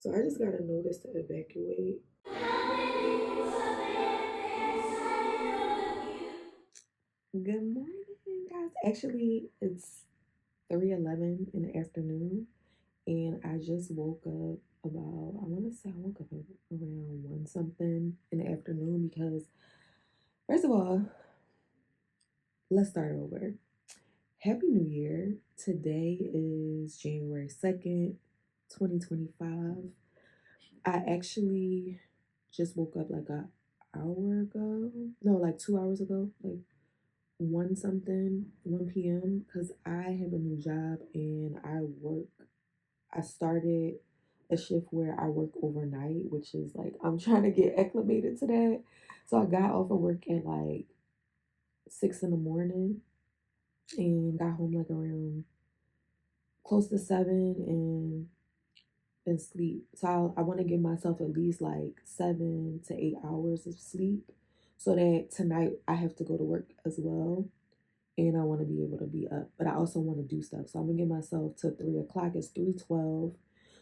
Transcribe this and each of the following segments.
So I just got a notice to evacuate. Good morning, guys. Actually, it's 3:11 in the afternoon, and I just woke up about, I want to say I woke up around 1 something in the afternoon because, first of all, let's start over. Happy New Year. Today is January 2nd, 2025. I actually just woke up like an hour ago. No, like 2 hours ago, like 1 something, 1 p.m. because I have a new job and I started a shift where I work overnight, which is like, I'm trying to get acclimated to that. So I got off of work at like 6 in the morning and got home like around close to 7 and sleep. So I want to give myself at least like 7 to 8 hours of sleep so that tonight I have to go to work as well. And I want to be able to be up, but I also want to do stuff. So I'm gonna give myself to 3 o'clock. It's 3:12.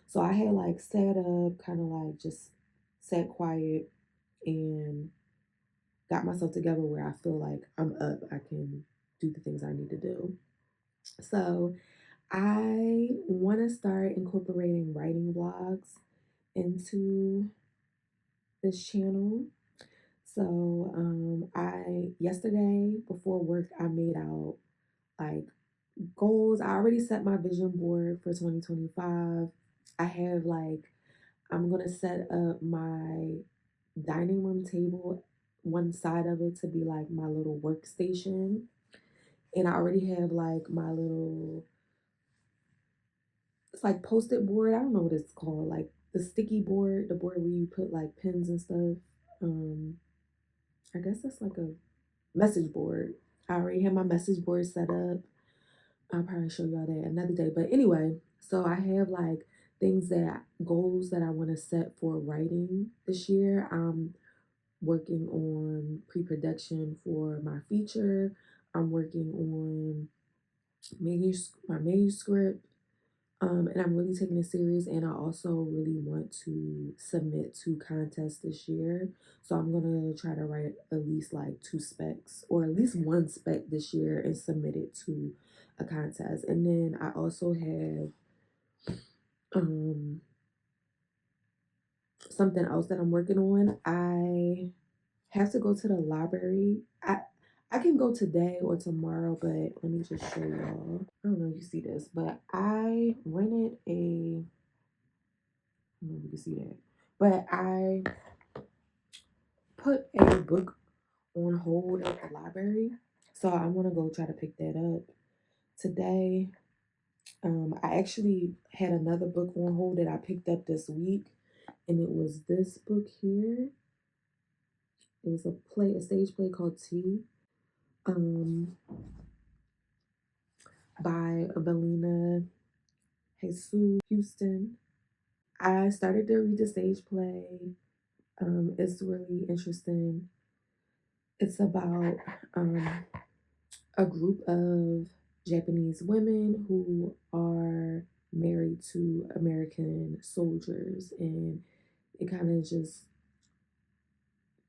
So I had like sat up, kind of like just sat quiet and got myself together where I feel like I'm up. I can do the things I need to do. So I want to start incorporating writing vlogs into this channel. So I yesterday before work I made out like goals. I already set my vision board for 2025. I have like, I'm going to set up my dining room table, one side of it to be like my little workstation. And I already have like my little, it's like post-it board. I don't know what it's called. Like the sticky board, the board where you put like pins and stuff. Um, I guess that's like a message board. I already have my message board set up. I'll probably show y'all that another day. But anyway, so I have like goals that I want to set for writing this year. I'm working on pre-production for my feature. I'm working on my manuscript. And I'm really taking it serious. And I also really want to submit to contests this year. So I'm gonna try to write at least like 2 specs or at least 1 spec this year and submit it to a contest. And then I also have um something else that I'm working on. I have to go to the library. I can go today or tomorrow, but let me just show y'all. I don't know if you see this, but I rented a, I don't know if you can see that, but I put a book on hold at the library. So I want to go try to pick that up today. I actually had another book on hold that I picked up this week, and it was this book here. It was a stage play called Tea, um, by Evelina Jesus Houston. I started to read the stage play. It's really interesting. It's about a group of Japanese women who are married to American soldiers, and it kind of just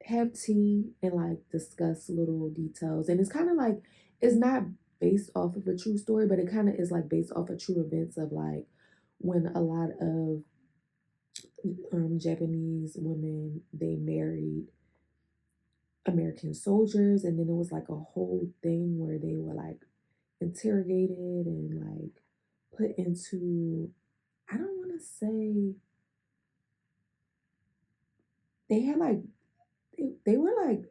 have tea and like discuss little details. And it's kind of like, it's not based off of a true story, but it kind of is like based off of true events of like when a lot of Japanese women, they married American soldiers, and then it was like a whole thing where they were like interrogated and like put into, I don't want to say, they had like they were like,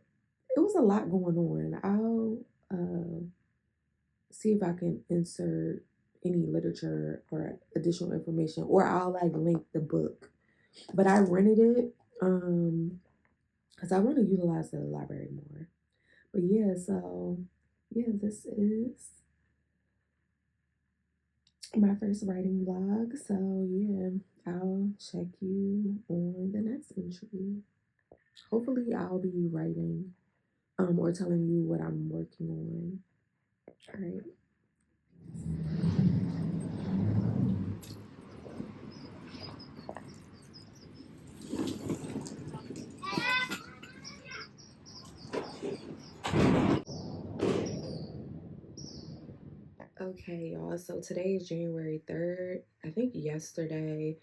it was a lot going on. I'll see if I can insert any literature or additional information, or I'll like link the book. But I rented it because I want to utilize the library more. But yeah, so yeah, this is my first writing vlog. So yeah, I'll check you on the next entry. Hopefully I'll be writing or telling you what I'm working on. All right. Okay, y'all. So today is January 3rd. I think yesterday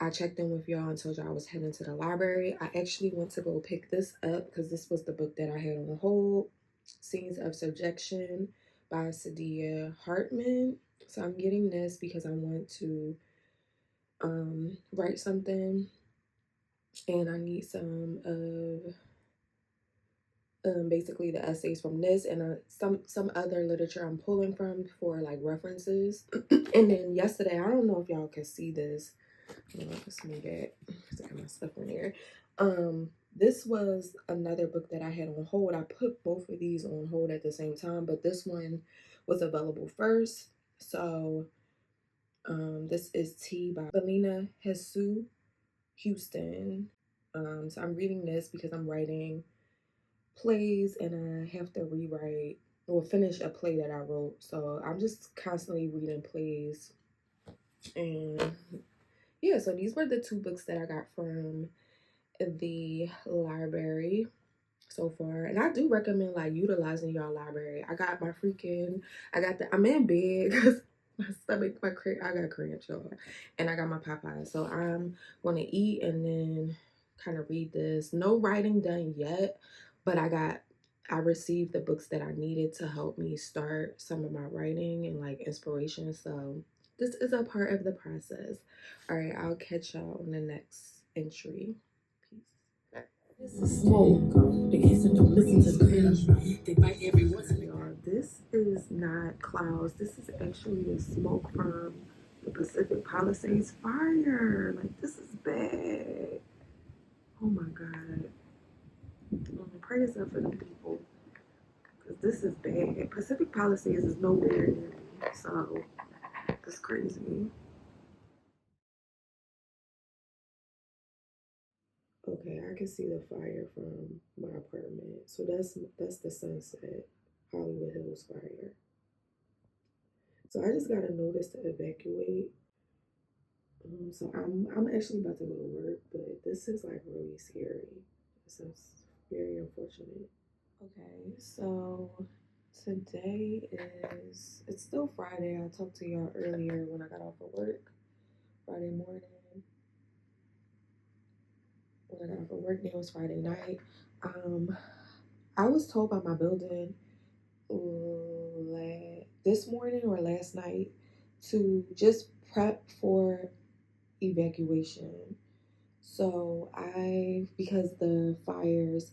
I checked in with y'all and told y'all I was heading to the library. I actually went to go pick this up because this was the book that I had on hold, Scenes of Subjection by Sadia Hartman. So I'm getting this because I want to write something, and I need some of basically the essays from this and some other literature I'm pulling from for like references. And then yesterday, I don't know if y'all can see this. Let's move it. I got my stuff in here. This was another book that I had on hold. I put both of these on hold at the same time, but this one was available first. So this is Tea by Belina Jesus Houston. So I'm reading this because I'm writing plays and I have to rewrite or finish a play that I wrote. So I'm just constantly reading plays. And yeah, so these were the two books that I got from the library so far. And I do recommend like utilizing your library. I got I'm in bed because my stomach, I got cramps, y'all. And I got my Popeye. So I'm going to eat and then kind of read this. No writing done yet, but I received the books that I needed to help me start some of my writing and like inspiration. So this is a part of the process. All right, I'll catch y'all on the next entry. Peace. This is smoke. The kids don't listen to the they bite every once in a while. This is not clouds. This is actually the smoke from the Pacific Palisades fire. Like, this is bad. Oh my God. Prayers up for them people. Because this is bad. Pacific Palisades is nowhere near me. So, that's crazy. Okay, I can see the fire from my apartment. So that's the Sunset Hollywood Hills fire. So I just got a notice to evacuate. So I'm actually about to go to work, but this is like really scary. This is very unfortunate. Okay, so today it's still Friday. I talked to y'all earlier when I got off of work. Friday morning. When I got off of work, now it's Friday night. Um, I was told by my building this morning or last night to just prep for evacuation. So because the fires,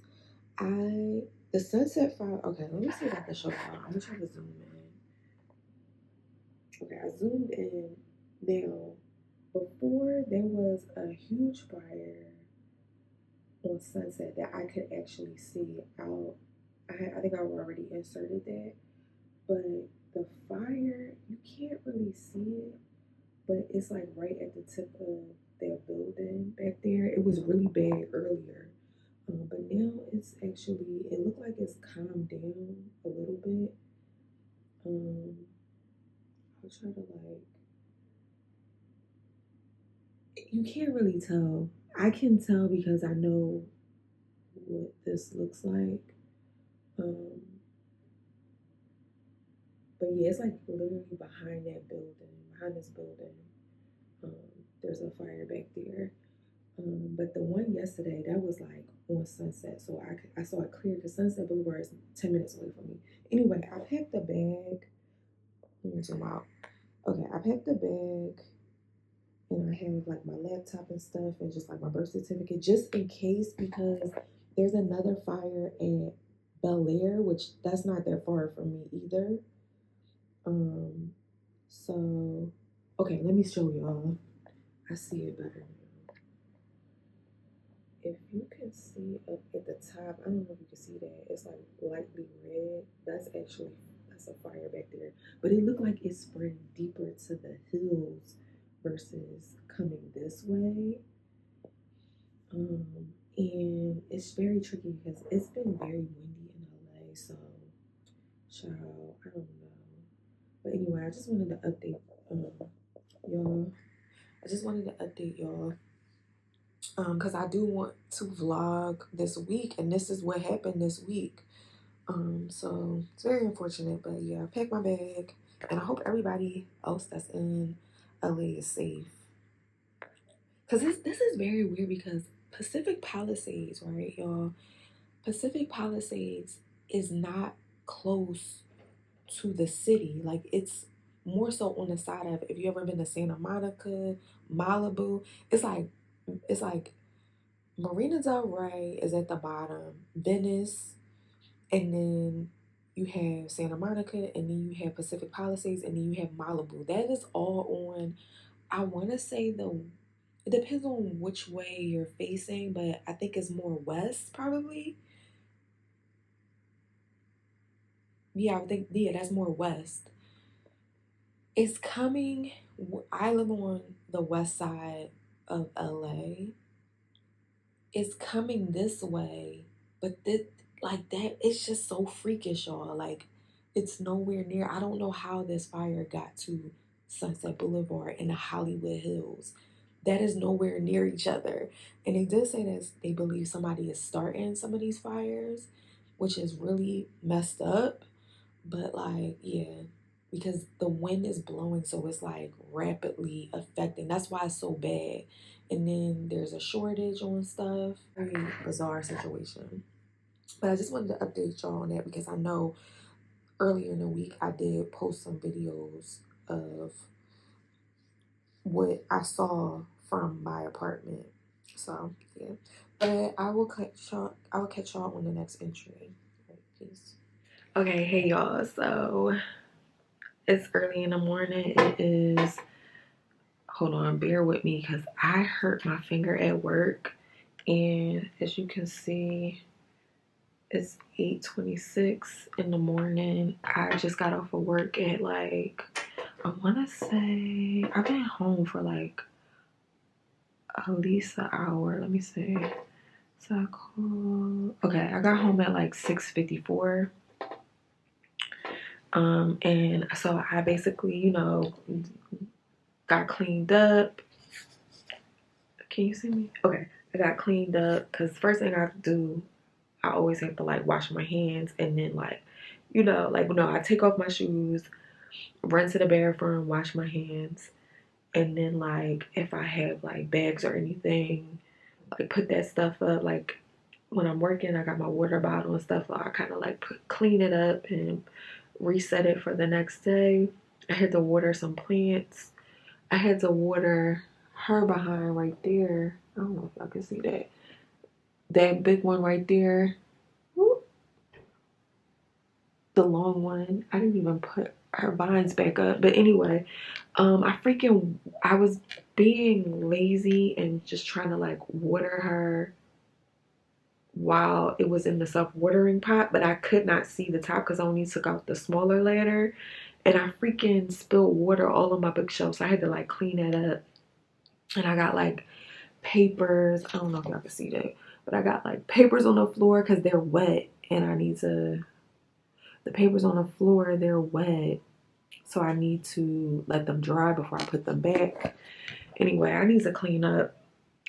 the Sunset Fire, okay, let me see if I can show y'all. I'm gonna try to zoom in. Okay, I zoomed in. Now, before there was a huge fire on Sunset that I could actually see out. I think I already inserted that, but the fire, you can't really see it, but it's like right at the tip of their building back there. It was really bad earlier, but now it looked like it's calmed down a little bit. Um, I'll try to you can't really tell. I can tell because I know what this looks like. Um, but yeah, it's like literally behind this building. Um, there's a fire back there. But the one yesterday, that was like on Sunset, so I saw it clear because Sunset Boulevard is 10 minutes away from me. Anyway, I packed a bag. Let me zoom out. Okay, I packed a bag, and I have like my laptop and stuff, and just like my birth certificate, just in case because there's another fire at Bel Air, which that's not that far from me either. Um, so okay, let me show y'all. I see it better now. If you can see up at the top, I don't know if you can see that. It's like lightly red. That's a fire back there. But it looked like it's spread deeper to the hills versus coming this way. And it's very tricky because it's been very windy in LA. So, child, I don't know. But anyway, I just wanted to update y'all. I just wanted to update y'all because I do want to vlog this week, and this is what happened this week. So it's very unfortunate, but yeah, I packed my bag And I hope everybody else that's in LA is safe. Because this is very weird because Pacific Palisades, right, y'all? Pacific Palisades is not close to the city. Like, it's more so on the side of, if you ever been to Santa Monica, Malibu, it's like Marina Del Rey is at the bottom, Venice, and then you have Santa Monica, and then you have Pacific Palisades, and then you have Malibu. That is all on, I want to say it depends on which way you're facing, but I think it's more west probably. Yeah, I would think, yeah, that's more west. It's coming, I live on the west side of LA. It's coming this way, but this, like that, it's just so freakish, y'all. Like, it's nowhere near. I don't know how this fire got to Sunset Boulevard and the Hollywood Hills. That is nowhere near each other. And they did say that they believe somebody is starting some of these fires, which is really messed up. But like, yeah, because the wind is blowing, so it's like rapidly affecting. That's why it's so bad. And then there's a shortage on stuff. Very bizarre situation. But I just wanted to update y'all on that because I know earlier in the week I did post some videos of what I saw from my apartment. So yeah. But I will catch y'all on the next entry. All right, peace. Okay, hey y'all. So it's early in the morning. It is, hold on, bear with me because I hurt my finger at work. And as you can see, it's 8:26 in the morning. I just got off of work at like, I want to say, I've been home for like at least an hour. Let me see. So I called, okay, I got home at like 6:54. And so I basically, got cleaned up. Can you see me? Okay. I got cleaned up because first thing I have to do, I always have to like wash my hands and then like, I take off my shoes, run to the bathroom, wash my hands. And then like if I have like bags or anything, like put that stuff up. Like when I'm working, I got my water bottle and stuff. I kind of like clean it up and reset it for the next day. I had to water some plants. I had to water her behind right there. I don't know if y'all can see that. That big one right there. Whoop. The long one. I didn't even put her vines back up. But anyway, I was being lazy and just trying to like water her while it was in the self-watering pot, but I could not see the top because I only took out the smaller ladder, and I freaking spilled water all on my bookshelf, so I had to like clean that up. And I got like papers, I don't know if y'all can see that, but I got like papers on the floor because they're wet, and the papers on the floor, they're wet, so I need to let them dry before I put them back. Anyway, I need to clean up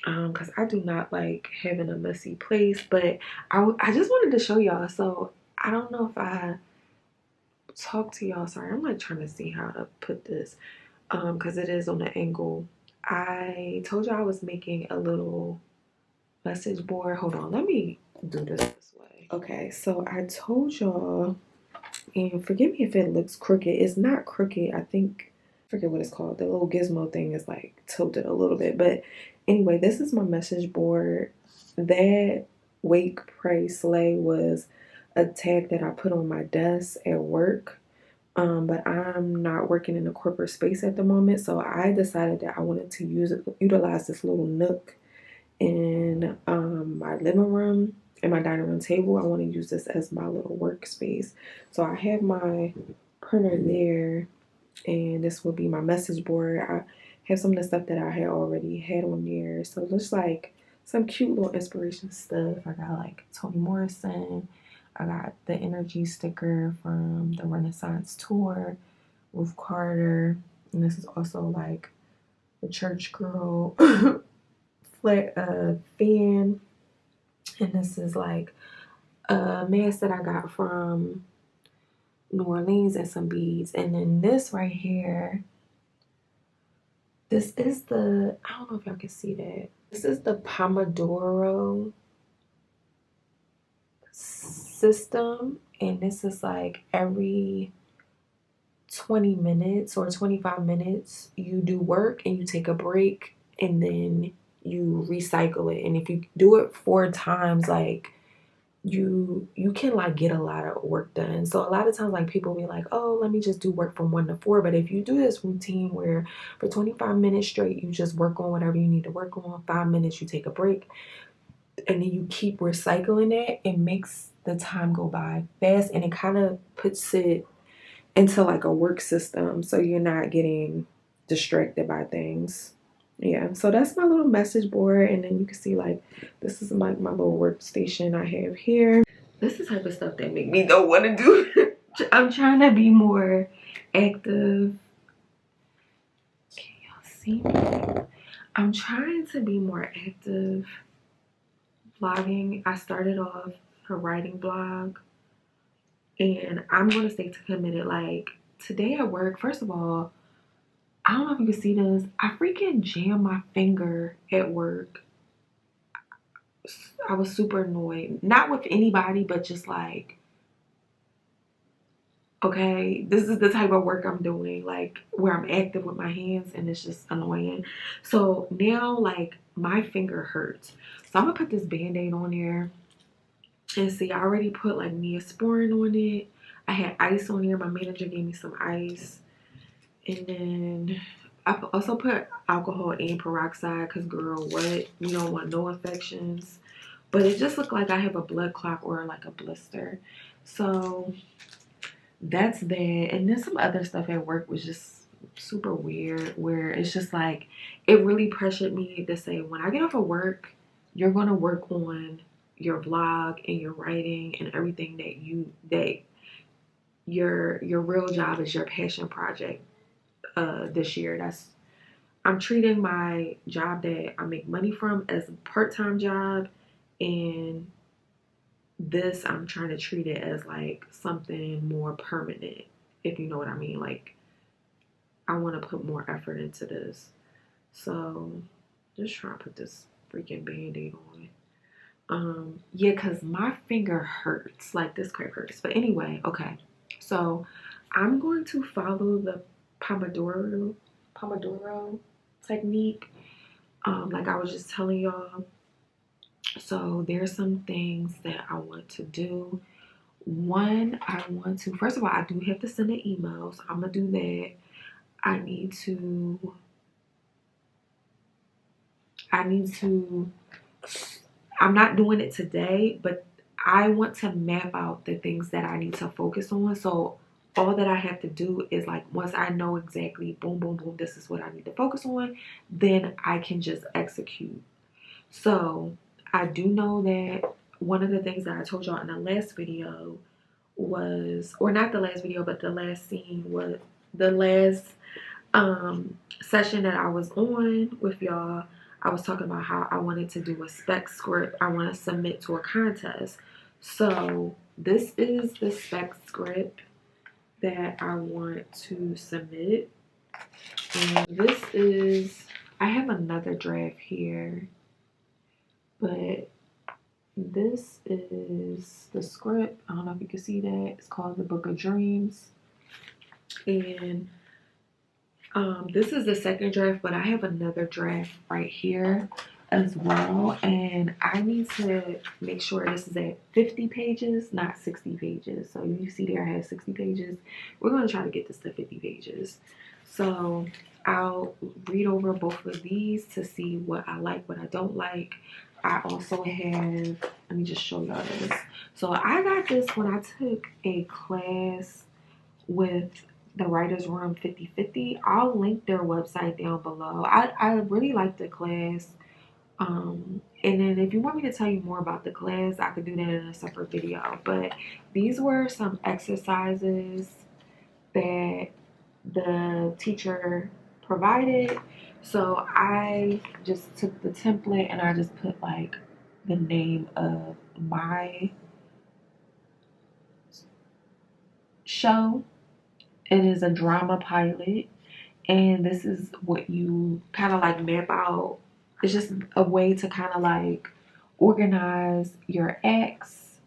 because I do not like having a messy place. But I just wanted to show y'all. So I don't know if I talked to y'all. Sorry, I'm like trying to see how to put this because it is on the angle. I told y'all I was making a little message board. Hold on, let me do this way. Okay, so I told y'all, and forgive me if it looks crooked. It's not crooked. I forget what it's called. The little gizmo thing is like tilted a little bit. But anyway, this is my message board. That Wake, Pray, Slay was a tag that I put on my desk at work. But I'm not working in a corporate space at the moment. So I decided that I wanted to utilize this little nook in my living room and my dining room table. I want to use this as my little workspace. So I have my printer there, and this will be my message board. I have some of the stuff that I had already had on there. So it looks like some cute little inspiration stuff. I got like Toni Morrison. I got the energy sticker from the Renaissance tour, Ruth Carter. And this is also like the church girl flat fan. And this is like a mask that I got from New Orleans and some beads. And then this right here, this is the, I don't know if y'all can see that. This is the Pomodoro system. And this is like every 20 minutes or 25 minutes, you do work and you take a break and then you recycle it. And if you do it 4 times, like you can like get a lot of work done. So a lot of times like people be like, oh, let me just do work from 1 to 4. But if you do this routine where for 25 minutes straight you just work on whatever you need to work on, 5 minutes you take a break, and then you keep recycling it, it makes the time go by fast, and it kind of puts it into like a work system so you're not getting distracted by things. Yeah, so that's my little message board, and then you can see like this is my little workstation I have here. This is the type of stuff that make me don't want to do. I'm trying to be more active. Can y'all see me? I'm trying to be more active vlogging. I started off a writing blog, and I'm going to stay committed. Like today at work, first of all, I don't know if you can see this. I freaking jammed my finger at work. I was super annoyed. Not with anybody, but just like, okay, this is the type of work I'm doing, like where I'm active with my hands, and it's just annoying. So now like my finger hurts. So I'm gonna put this band-aid on there. And see, I already put like Neosporin on it. I had ice on here. My manager gave me some ice. And then I also put alcohol and peroxide because, girl, what? We don't want no infections. But it just looked like I have a blood clot or like a blister. So that's that. And then some other stuff at work was just super weird, where it's just like it really pressured me to say, when I get off of work, you're going to work on your vlog and your writing and everything that your real job is, your passion project. This year, I'm treating my job that I make money from as a part-time job, and this I'm trying to treat it as like something more permanent, if you know what I mean. Like I want to put more effort into this, so just trying to put this freaking band-aid on. Yeah, because my finger hurts, like this crap hurts. But anyway, okay, so I'm going to follow the Pomodoro technique, like I was just telling y'all. So there's some things that I want to do. One, I want to, first of all, I do have to send an email, so I'm gonna do that. I need to I'm not doing it today, but I want to map out the things that I need to focus on. So all that I have to do is like, once I know exactly, boom, boom, boom, this is what I need to focus on, then I can just execute. So I do know that one of the things that I told y'all in the last video was, or not the last video, but the last scene was the last session that I was on with y'all. I was talking about how I wanted to do a spec script I want to submit to a contest. So this is the spec script that I want to submit. And this is, I have another draft here, but this is the script. I don't know if you can see that. It's called The Book of Dreams. And this is the second draft, but I have another draft right here as well. And I need to make sure this is at 50 pages, not 60 pages. So you see there I have 60 pages. We're going to try to get this to 50 pages. So I'll read over both of these to see what I like, what I don't like. I also have, let me just show y'all this. So I got this when I took a class with the Writers Room 50/50. I'll link their website down below. I really like the class. And then if you want me to tell you more about the class, I could do that in a separate video. But these were some exercises that the teacher provided. So I just took the template and I just put like the name of my show. It is a drama pilot, and this is what you kind of like map out. It's just a way to kind of like organize your acts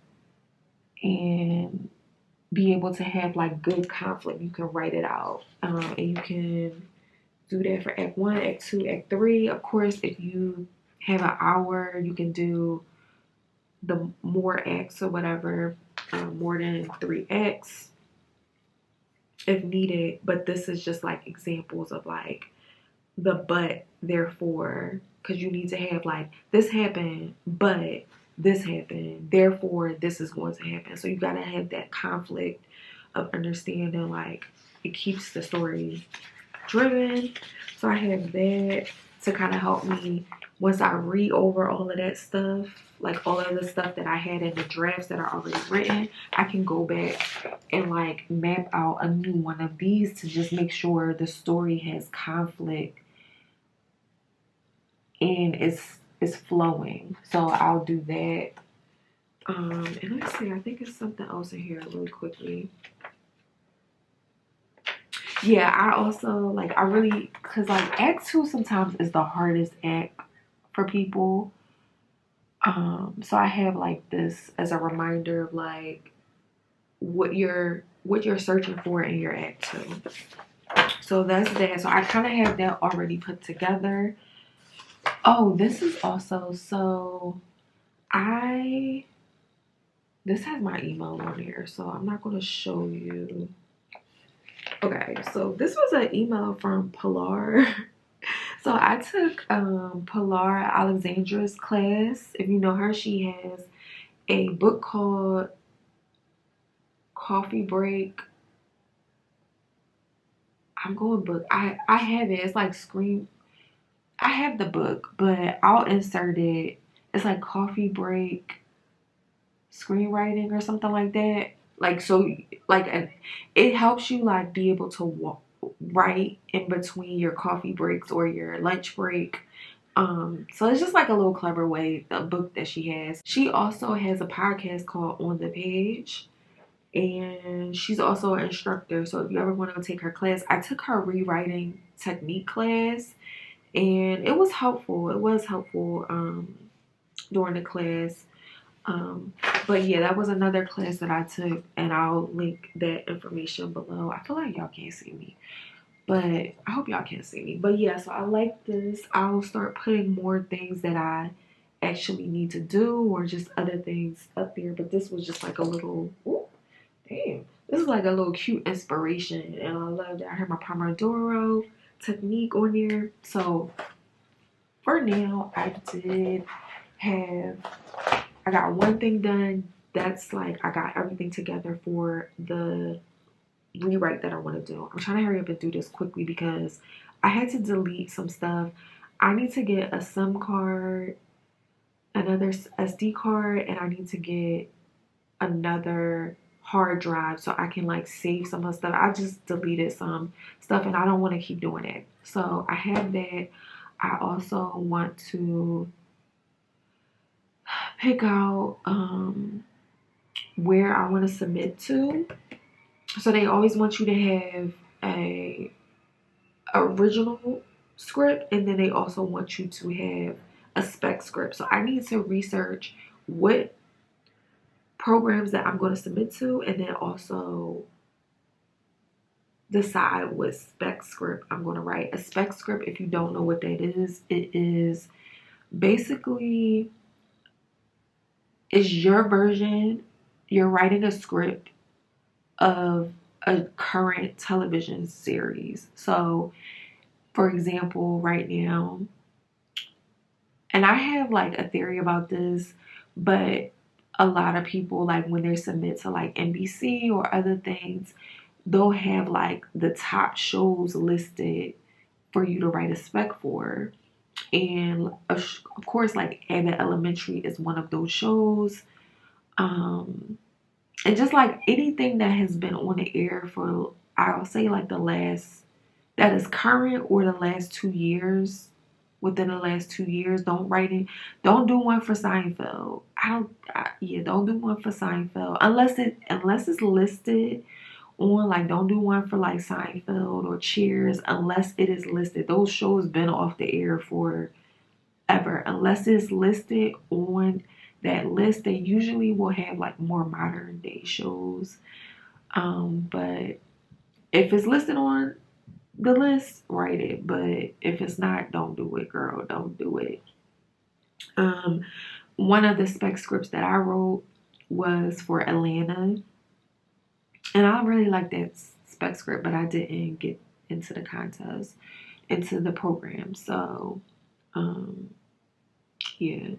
and be able to have like good conflict. You can write it out, and you can do that for act one, act two, act three. Of course, if you have an hour, you can do the more acts or whatever, more than 3 acts if needed. But this is just like examples of like the but therefore, because you need to have like this happened, but this happened, therefore this is going to happen. So you gotta have that conflict of understanding, like it keeps the story driven. So I have that to kind of help me once I read over all of that stuff, like all of the stuff that I had in the drafts that are already written, I can go back and like map out a new one of these to just make sure the story has conflict and it's flowing. So I'll do that. And let's see, I think it's something else in here really quickly. Yeah, I also like I really because like act two sometimes is the hardest act for people. So I have like this as a reminder of like what you're searching for in your act two. So that's that. So I kind of have that already put together. Oh, this is also so I this has my email on here, so I'm not gonna show you. Okay, so this was an email from Pilar. So I took Pilar Alexandra's class. If you know her, she has a book called Coffee Break. I'm going book. I have it. It's like screen. I have the book, but I'll insert it. It's like Coffee Break screenwriting or something like that. Like so, like it helps you like be able to write in between your coffee breaks or your lunch break. So it's just like a little clever way, the book that she has. She also has a podcast called On the Page, and she's also an instructor. So if you ever want to take her class, I took her rewriting technique class, and it was helpful. It was helpful during the class. But yeah, that was another class that I took, and I'll link that information below. I feel like y'all can't see me, but I hope y'all can see me. But yeah, so I like this. I'll start putting more things that I actually need to do or just other things up there. But this was just like a little, ooh, damn. This is like a little cute inspiration. And I love that I have my Pomodoro technique on there. So for now, I got one thing done. That's like, I got everything together for the rewrite that I want to do. I'm trying to hurry up and do this quickly because I had to delete some stuff. I need to get a SIM card, another SD card, and I need to get another hard drive so I can like save some of the stuff. I just deleted some stuff and I don't want to keep doing it. So I have that. I also want to pick out where I want to submit to. So they always want you to have a original script, and then they also want you to have a spec script. So I need to research what programs that I'm going to submit to, and then also decide what spec script I'm going to write. A spec script, if you don't know what that is, it is basically is your version. You're writing a script of a current television series. So for example, right now, and I have like a theory about this, but a lot of people, like when they submit to like NBC or other things, they'll have like the top shows listed for you to write a spec for. And of course, like Abbott Elementary is one of those shows. And just like anything that has been on the air for, I'll say like that is current or the last 2 years, within the last 2 years, don't do one for Seinfeld. Don't do one for Seinfeld unless it's listed on. Like, don't do one for like Seinfeld or Cheers unless it is listed. Those shows been off the air for ever. Unless it's listed on that list, they usually will have like more modern day shows. But if it's listed on the list, write it. But if it's not, don't do it, girl. Don't do it. One of the spec scripts that I wrote was for Atlanta, and I really like that spec script, but I didn't get into the contest, into the program. So, yeah.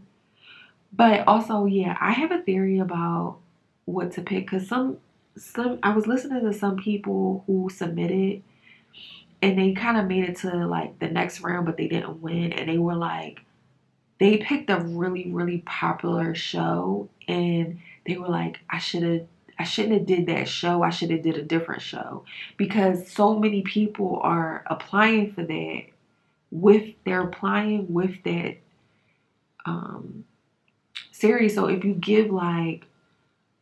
But also, yeah, I have a theory about what to pick because some I was listening to some people who submitted and they kind of made it to like the next round, but they didn't win, and they were like, they picked a really really popular show, and they were like, I shouldn't have did that show. I should have did a different show because so many people are applying for that they're applying with that um series. So if you give like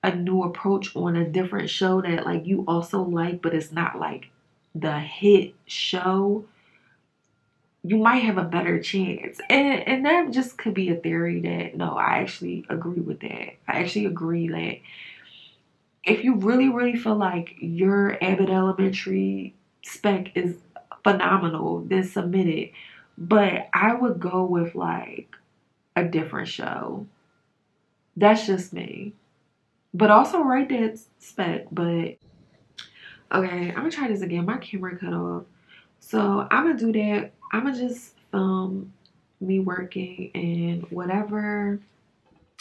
a new approach on a different show that like you also like, but it's not like the hit show, you might have a better chance. And that just could be a theory that no, I actually agree with that. I actually agree that if you really, really feel like your Abbott Elementary spec is phenomenal, then submit it. But I would go with like a different show. That's just me. But also write that spec. But okay, I'm gonna try this again. My camera cut off. So I'm gonna do that. I'm gonna just film me working and whatever.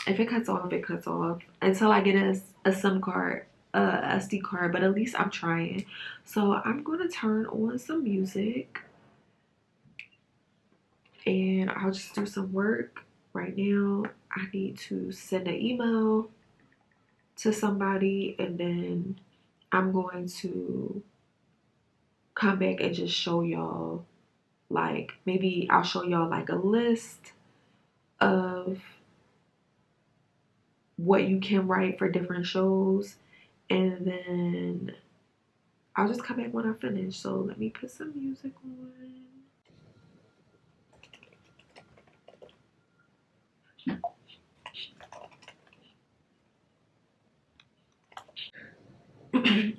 If it cuts off, it cuts off until I get a SIM card, SD card. But at least I'm trying. So I'm gonna turn on some music and I'll just do some work right now. I need to send an email to somebody and then I'm going to come back and just show y'all, like, maybe I'll show y'all like a list of what you can write for different shows, and then I'll just come back when I finish. So let me put some music on.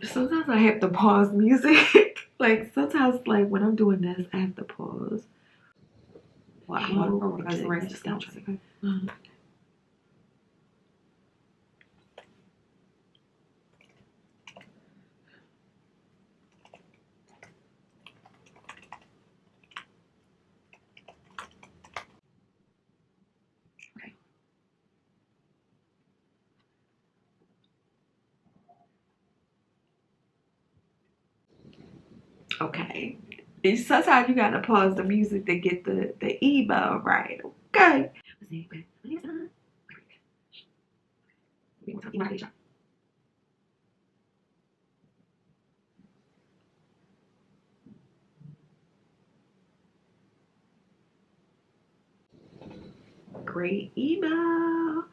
Sometimes I have to pause music. Like sometimes, like when I'm doing this, I have to pause. Wow, just don't try to. Okay. And sometimes you gotta pause the music to get the email right. Okay. Great email.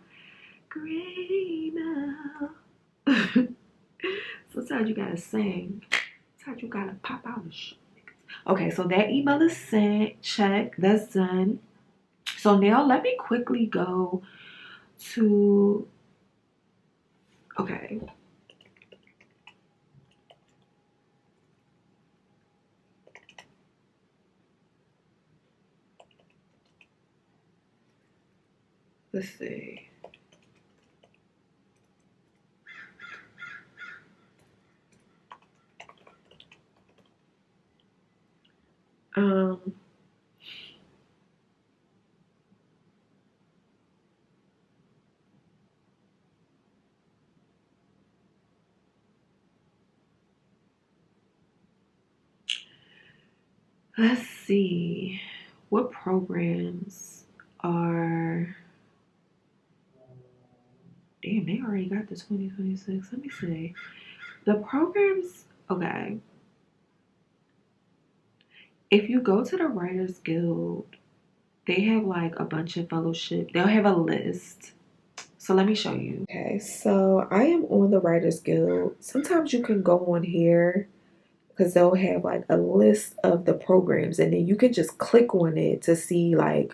Great email. Sometimes you gotta sing. Sometimes you gotta pop out and show. Okay, so that email is sent. Check. That's done. So now let me quickly go to. Okay. Let's see. Um. Let's see. What programs are. Damn, they already got the 2026. Let me see. The programs. Okay. If you go to the Writers Guild, they have like a bunch of fellowship. They'll have a list. So let me show you. Okay, so I am on the Writers Guild. Sometimes you can go on here because they'll have like a list of the programs, and then you can just click on it to see like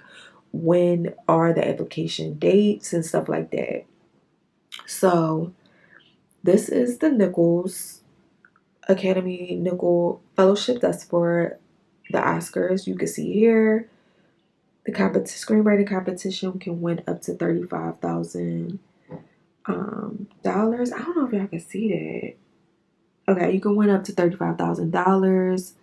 when are the application dates and stuff like that. So this is the Nichols Academy Nickel Fellowship. That's for the Oscars. You can see here the screenwriting competition can win up to $35,000. Dollars. I don't know if y'all can see that. Okay, you can win up to $35,000.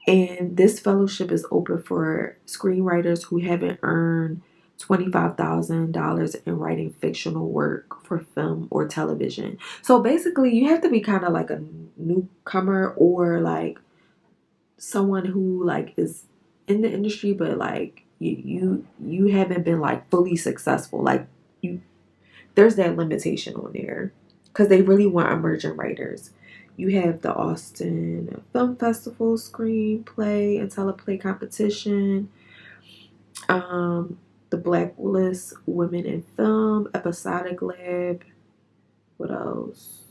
And this fellowship is open for screenwriters who haven't earned $25,000 in writing fictional work for film or television. So basically, you have to be kind of like a newcomer or like someone who like is in the industry, but like you haven't been like fully successful. Like you, there's that limitation on there because they really want emerging writers. You have the Austin Film Festival screenplay and teleplay competition, the Blacklist Women in Film, Episodic Lab. What else?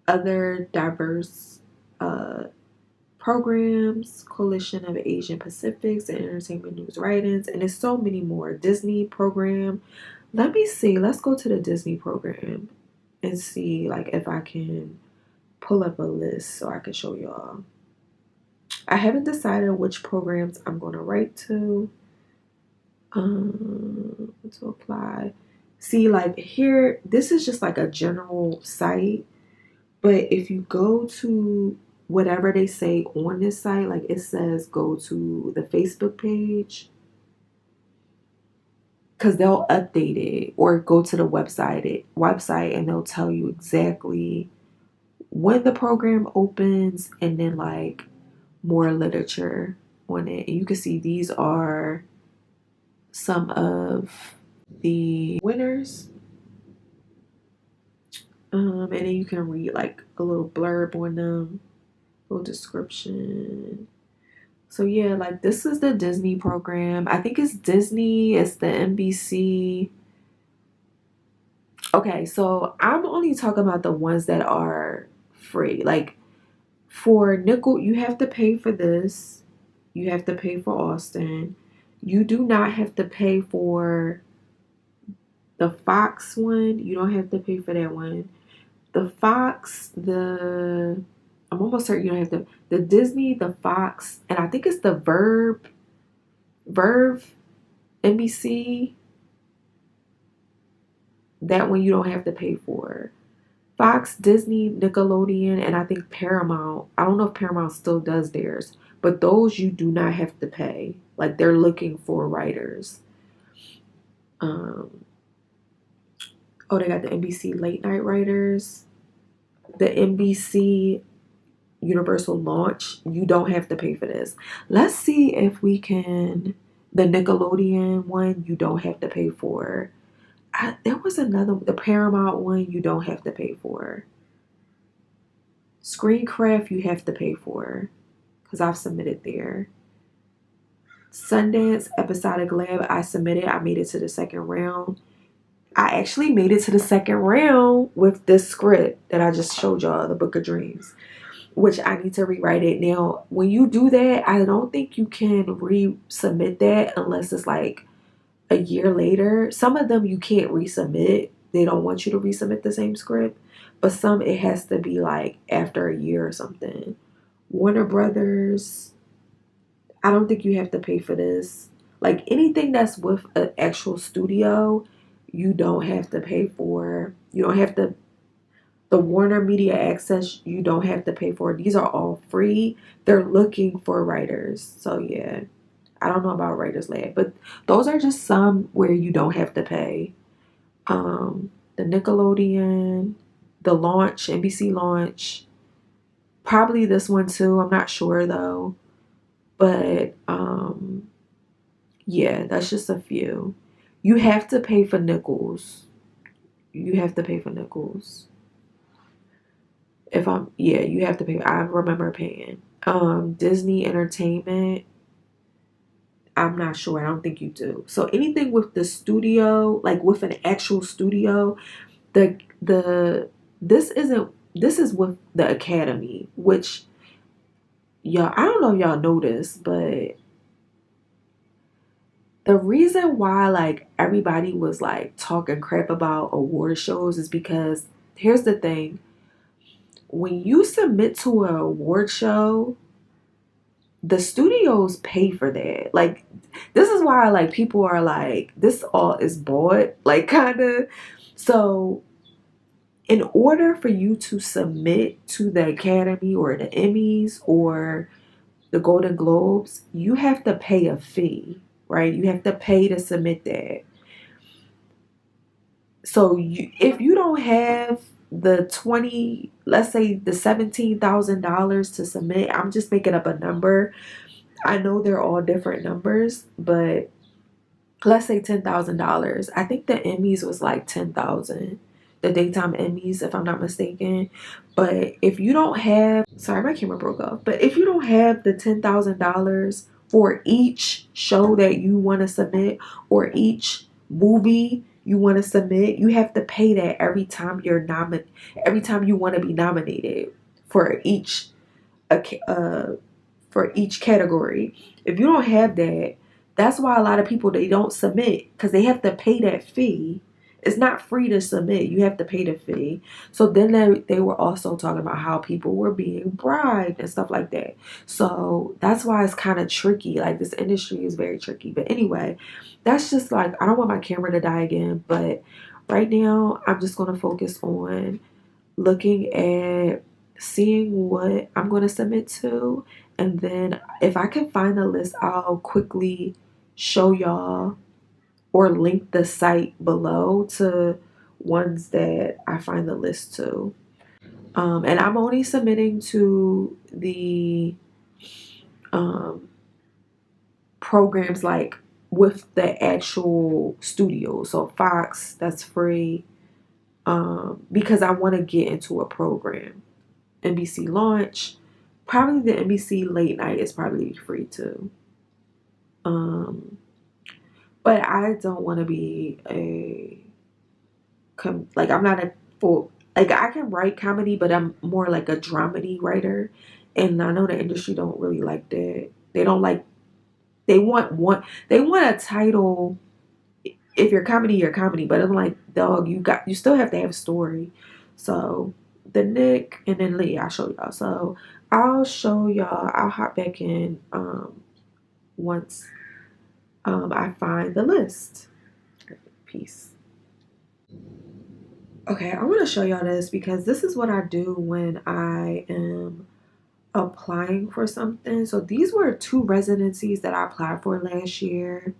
Other diverse programs, Coalition of Asian Pacifics, and Entertainment News Writings, and there's so many more. Disney program. Let me see. Let's go to the Disney program and see like if I can pull up a list so I can show y'all. I haven't decided which programs I'm going to write to apply. See, like here, this is just like a general site, but if you go to whatever they say on this site, like it says go to the Facebook page because they'll update it, or go to the website and they'll tell you exactly when the program opens, and then like more literature on it. And you can see these are some of the winners. And then you can read like a little blurb on them, little description. So yeah, like this is the Disney program. I think it's Disney, it's the NBC. Okay, so I'm only talking about the ones that are free. Like for Nickel, you have to pay for this. You have to pay for Austin. You do not have to pay for the Fox one. You don't have to pay for that one. The Fox, I'm almost certain you don't have to. The Disney, the Fox, and I think it's the Verve, NBC. That one you don't have to pay for. Fox, Disney, Nickelodeon, and I think Paramount. I don't know if Paramount still does theirs, but those you do not have to pay. Like they're looking for writers. Oh, they got the NBC late night writers, the NBC Universal launch. You don't have to pay for this. Let's see if we can. The Nickelodeon one you don't have to pay for. There was another, the Paramount one you don't have to pay for. Screencraft you have to pay for because I've submitted there. Sundance Episodic Lab I submitted. I made it to the second round. I actually made it to the second round with this script that I just showed y'all, the Book of Dreams, which I need to rewrite it. Now, when you do that, I don't think you can resubmit that unless it's like a year later. Some of them you can't resubmit. They don't want you to resubmit the same script. But some it has to be like after a year or something. Warner Brothers, I don't think you have to pay for this. Like anything that's with an actual studio, you don't have to pay for. You don't have to. The Warner Media Access, you don't have to pay for. These are all free. They're looking for writers. So yeah, I don't know about Writers Lab, but those are just some where you don't have to pay. The Nickelodeon, the launch, NBC launch, probably this one too. I'm not sure though, but yeah, that's just a few. You have to pay for Nichols. You have to pay for Nichols. You have to pay. I remember paying. Disney Entertainment. I'm not sure. I don't think you do. So anything with the studio, like with an actual studio, the this isn't this is with the academy, which y'all, I don't know if y'all know this, but the reason why like everybody was like talking crap about award shows is because here's the thing. When you submit to an award show, the studios pay for that. Like this is why like people are like this all is bought, like kind of. So in order for you to submit to the Academy or the Emmys or the Golden Globes, you have to pay a fee, right? You have to pay to submit that. So if you don't have the 20, let's say the $17,000 to submit, I'm just making up a number. I know they're all different numbers, but let's say $10,000. I think the Emmys was like 10,000, the daytime Emmys, if I'm not mistaken. But if you don't have, sorry, my camera broke off. But if you don't have the $10,000 for each show that you want to submit or each movie you want to submit, you have to pay that every time every time you want to be nominated for each uh for each category. If you don't have that, that's why a lot of people they don't submit because they have to pay that fee. It's not free to submit. You have to pay the fee. So then they were also talking about how people were being bribed and stuff like that. So that's why it's kind of tricky. Like this industry is very tricky. But anyway, that's just like I don't want my camera to die again. But right now I'm just gonna focus on looking at seeing what I'm going to submit to, and then if I can find the list, I'll quickly show y'all or link the site below to ones that I find the list to. And I'm only submitting to the um, programs like with the actual studio. So Fox, that's free. Because I want to get into a program. NBC Launch, probably the NBC Late Night is probably free too. Um, but I don't want to be like I'm not a full like I can write comedy, but I'm more like a dramedy writer, and I know the industry don't really like that. They don't like they want a title. If you're comedy, but I'm like, dog, you still have to have a story. So the Nick and then Lee, I'll show y'all. So I'll show y'all. I'll hop back in once I find the list. Peace. Okay, I want to show y'all this because this is what I do when I am applying for something. So these were 2 residencies that I applied for last year,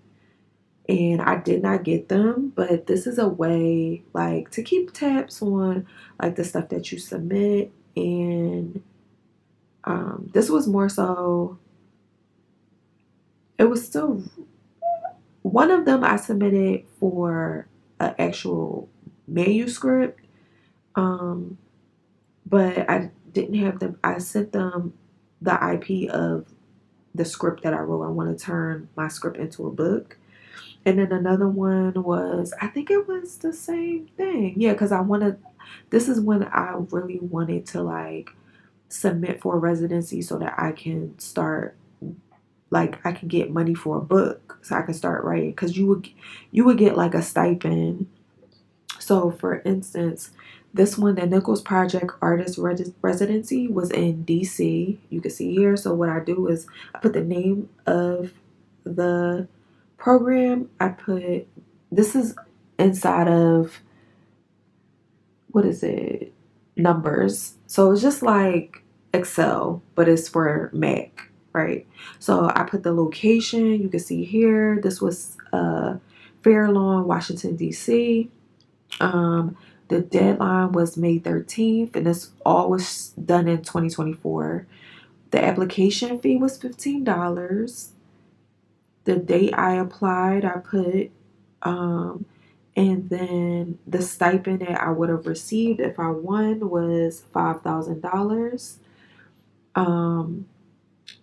and I did not get them, but this is a way like to keep tabs on like the stuff that you submit. And this was more so, it was still one of them I submitted for an actual manuscript, um but I didn't have them. I sent them the IP of the script that I wrote. I want to turn my script into a book. And then another one was, I think it was the same thing. Yeah, because this is when I really wanted to like submit for a residency so that I can start, like I can get money for a book so I can start writing. Because you would get like a stipend. So for instance, this one, the Nichols Project Artist Residency was in DC. You can see here. So what I do is I put the name of the program. I put, this is inside of, what is it? Numbers. So it's just like Excel, but it's for Mac, right? So I put the location. You can see here. This was Fair Lawn, Washington, D.C. The deadline was May 13th, and this all was done in 2024. The application fee was $15. The date I applied, I put, and then the stipend that I would have received if I won was $5,000.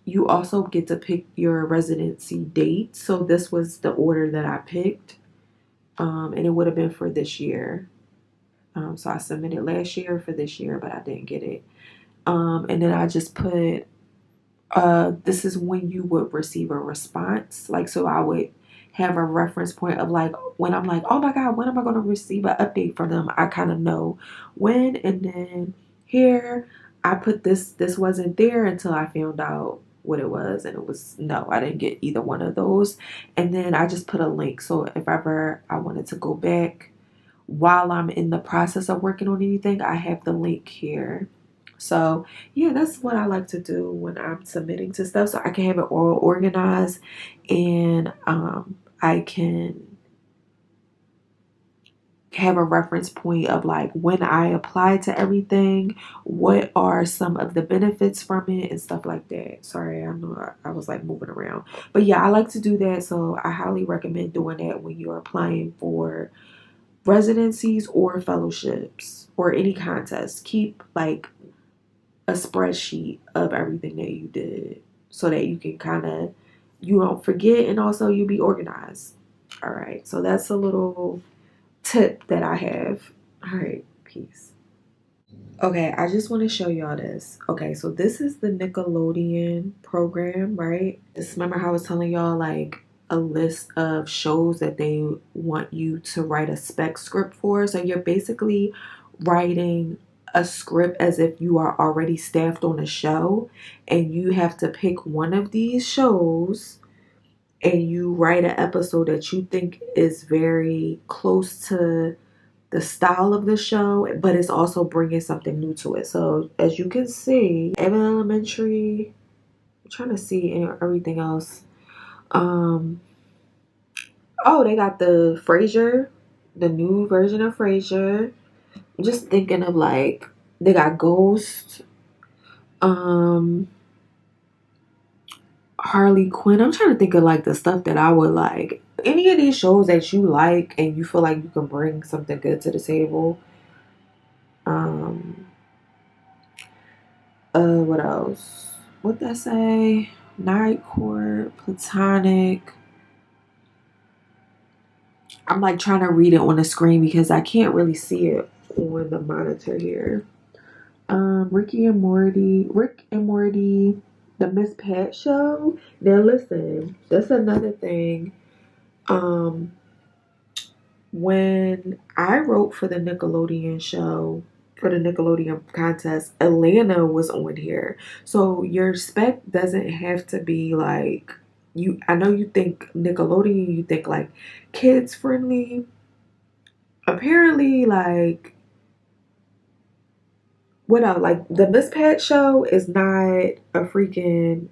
you also get to pick your residency date. So this was the order that I picked, and it would have been for this year. So I submitted last year for this year, but I didn't get it. And then I just put, this is when you would receive a response. Like, so I would have a reference point of like, when I'm like, oh my God, when am I going to receive an update from them? I kind of know when. And then here I put this wasn't there until I found out what it was. And it was, no, I didn't get either one of those. And then I just put a link. So if ever I wanted to go back while I'm in the process of working on anything, I have the link here. So yeah, that's what I like to do when I'm submitting to stuff, so I can have it all organized, and I can have a reference point of like when I apply to everything, what are some of the benefits from it and stuff like that. Sorry, I know I was like moving around, but yeah, I like to do that. So I highly recommend doing that when you're applying for residencies or fellowships or any contest. Keep like a spreadsheet of everything that you did so that you can kind of, you don't forget, and also you be organized. All right, so that's a little tip that I have. All right, peace. Okay, I just want to show y'all this. Okay, so this is the Nickelodeon program, right? Just remember how I was telling y'all like a list of shows that they want you to write a spec script for. So you're basically writing a script as if you are already staffed on a show, and you have to pick one of these shows and you write an episode that you think is very close to the style of the show, but it's also bringing something new to it. So as you can see, Evan Elementary, I'm trying to see everything else. Oh, they got the Frasier, the new version of Frasier. I'm just thinking of like, they got Ghost, um, Harley Quinn. I'm trying to think of like the stuff that I would like. Any of these shows that you like and you feel like you can bring something good to the table. Um, what else? What did I say? Night Court, Platonic. I'm like trying to read it on the screen because I can't really see it on the monitor here. Rick and Morty, the Miss Pat show. Now listen, that's another thing. Um, when I wrote for the Nickelodeon show, for the Nickelodeon contest, Atlanta was on here. So your spec doesn't have to be like, you, I know you think Nickelodeon, you think like kids friendly. Apparently, like, what else? Like the Miss Pat show is not a freaking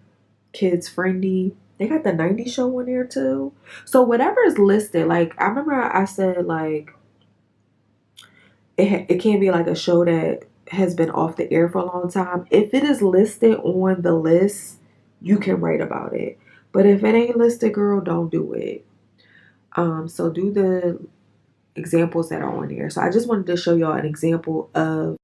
kids friendly. They got the 90s show on there too. So whatever is listed, like I remember I said like it can't be like a show that has been off the air for a long time. If it is listed on the list, you can write about it. But if it ain't listed, girl, don't do it. So do the examples that are on here. So I just wanted to show y'all an example of